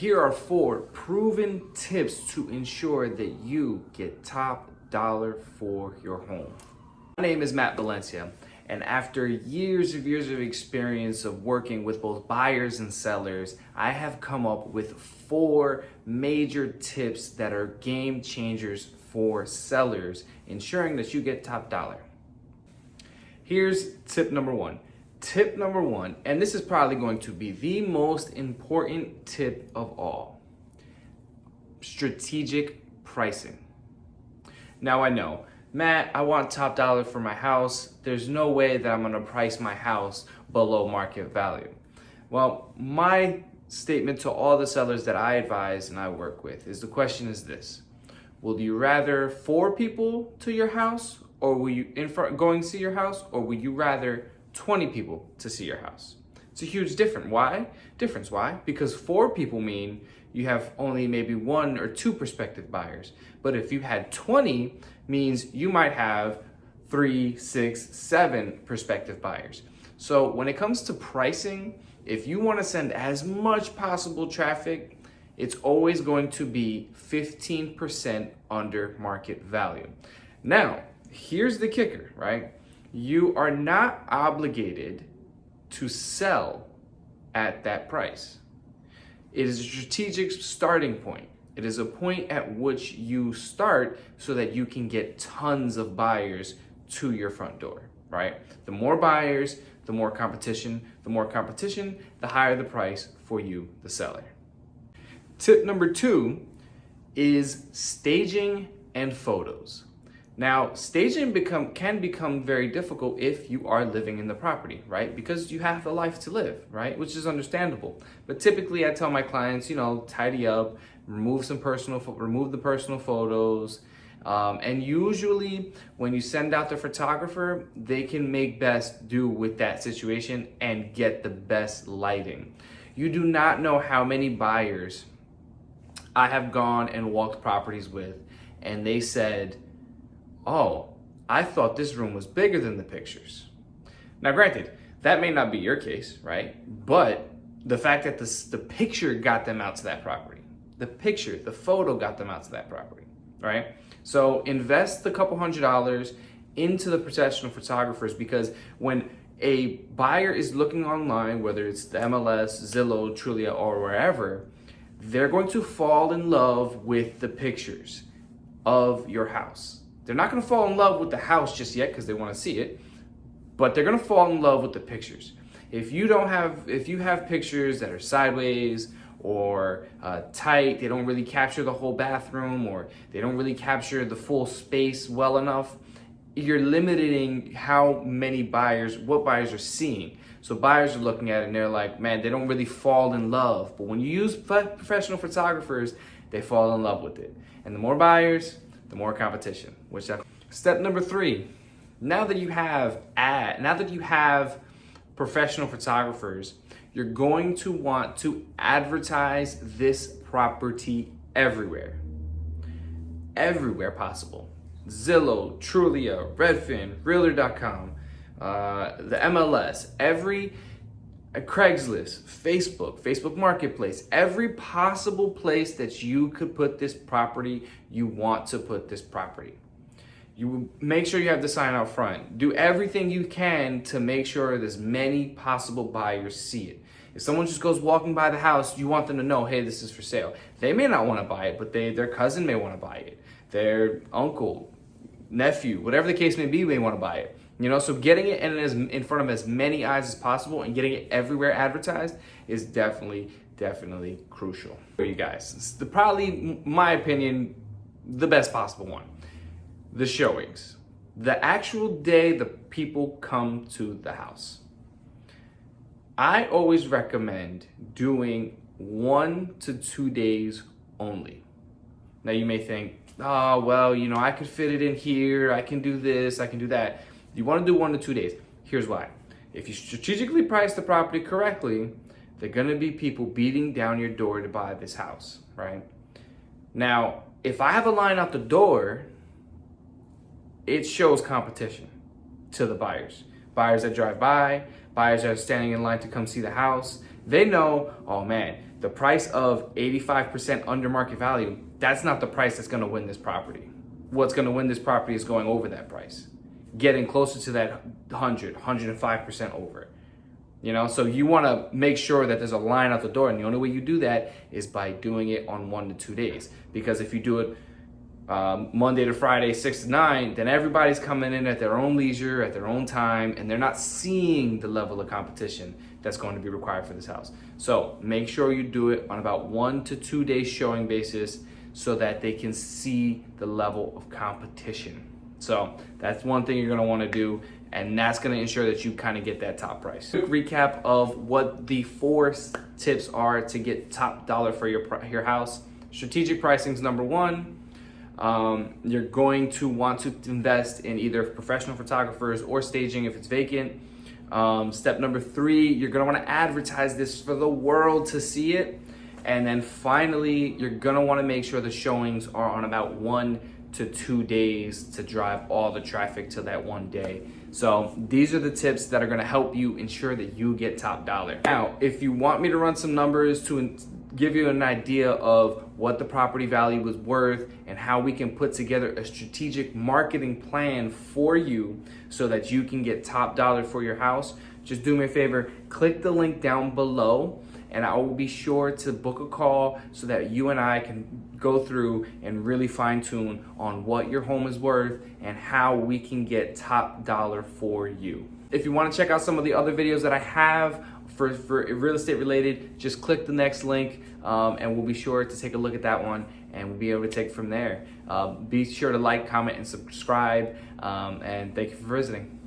Here are 4 proven tips to ensure that you get top dollar for your home. My name is Matt Valencia, and after years of experience of working with both buyers and sellers, I have come up with 4 major tips that are game changers for sellers, ensuring that you get top dollar. Here's tip number 1. Tip number 1, and this is probably going to be the most important tip of all: strategic pricing. Now I know, Matt, I want top dollar for my house. There's no way that I'm gonna price my house below market value. Well, my statement to all the sellers that I advise and I work with is, the question is this: will you rather 4 people to your house, or will you going to see your house, or will you rather 20 people to see your house? It's a huge difference. Why? Why? Because 4 people mean you have only maybe 1 or 2 prospective buyers. But if you had 20, means you might have 3, 6, 7 prospective buyers. So when it comes to pricing, if you want to send as much possible traffic, it's always going to be 15% under market value. Now, here's the kicker, right? You are not obligated to sell at that price. It is a strategic starting point. It is a point at which you start so that you can get tons of buyers to your front door, right? The more buyers, the more competition. The more competition, the higher the price for you, the seller. Tip number 2 is staging and photos. Now, staging can become very difficult if you are living in the property, right? Because you have a life to live, right? Which is understandable. But typically I tell my clients, tidy up, remove the personal photos. And usually when you send out the photographer, they can make best do with that situation and get the best lighting. You do not know how many buyers I have gone and walked properties with, and they said, "Oh, I thought this room was bigger than the pictures." Now, granted, that may not be your case, right? But the fact that the picture got them out to that property, the photo got them out to that property, right? So invest a couple $100s into the professional photographers, because when a buyer is looking online, whether it's the MLS, Zillow, Trulia, or wherever, they're going to fall in love with the pictures of your house. They're not going to fall in love with the house just yet because they want to see it, but they're going to fall in love with the pictures. If you have pictures that are sideways or tight, they don't really capture the whole bathroom, or they don't really capture the full space well enough, you're limiting what buyers are seeing. So buyers are looking at it and they're like, man, they don't really fall in love. But when you use professional photographers, they fall in love with it. And the more buyers, the more competition. Step number 3, now that you have professional photographers, you're going to want to advertise this property everywhere possible. Zillow, Trulia, Redfin, Realtor.com, the MLS, Craigslist, Facebook Marketplace, every possible place that you could put this property, you want to put this property. You make sure you have the sign out front. Do everything you can to make sure as many possible buyers see it. If someone just goes walking by the house, you want them to know, hey, this is for sale. They may not want to buy it, but their cousin may want to buy it. Their uncle, nephew, whatever the case may be, may want to buy it. So getting it in front of as many eyes as possible and getting it everywhere advertised is definitely crucial for you guys. It's probably, my opinion, the best possible one. The showings. The actual day the people come to the house. I always recommend doing 1 to 2 days only. Now you may think, oh, well, I could fit it in here. I can do this, I can do that. You want to do 1 to 2 days. Here's why. If you strategically price the property correctly, there are going to be people beating down your door to buy this house, right? Now, if I have a line out the door, it shows competition to the buyers. Buyers that drive by, buyers that are standing in line to come see the house, they know, oh man, The price of 85% under market value, that's not the price that's gonna win this property. What's gonna win this property is going over that price, getting closer to that 105% over. You know, so you wanna make sure that there's a line out the door, and the only way you do that is by doing it on 1 to 2 days. Because if you do it Monday to Friday, 6 to 9, then everybody's coming in at their own leisure, at their own time, and they're not seeing the level of competition that's going to be required for this house. So make sure you do it on about 1 to 2 days showing basis so that they can see the level of competition. So that's one thing you're gonna wanna do, and that's gonna ensure that you kind of get that top price. Quick recap of what the 4 tips are to get top dollar for your house. Strategic pricing is number 1. You're going to want to invest in either professional photographers or staging if it's vacant. Step number 3, you're gonna wanna advertise this for the world to see it. And then finally, you're gonna wanna make sure the showings are on about 1 to 2 days to drive all the traffic to that 1 day. So these are the tips that are gonna help you ensure that you get top dollar. Now, if you want me to run some numbers to give you an idea of what the property value is worth and how we can put together a strategic marketing plan for you so that you can get top dollar for your house, just do me a favor, click the link down below, and I will be sure to book a call so that you and I can go through and really fine tune on what your home is worth and how we can get top dollar for you. If you want to check out some of the other videos that I have for real estate related, just click the next link and we'll be sure to take a look at that one, and we'll be able to take it from there. Be sure to like, comment, and subscribe, and thank you for visiting.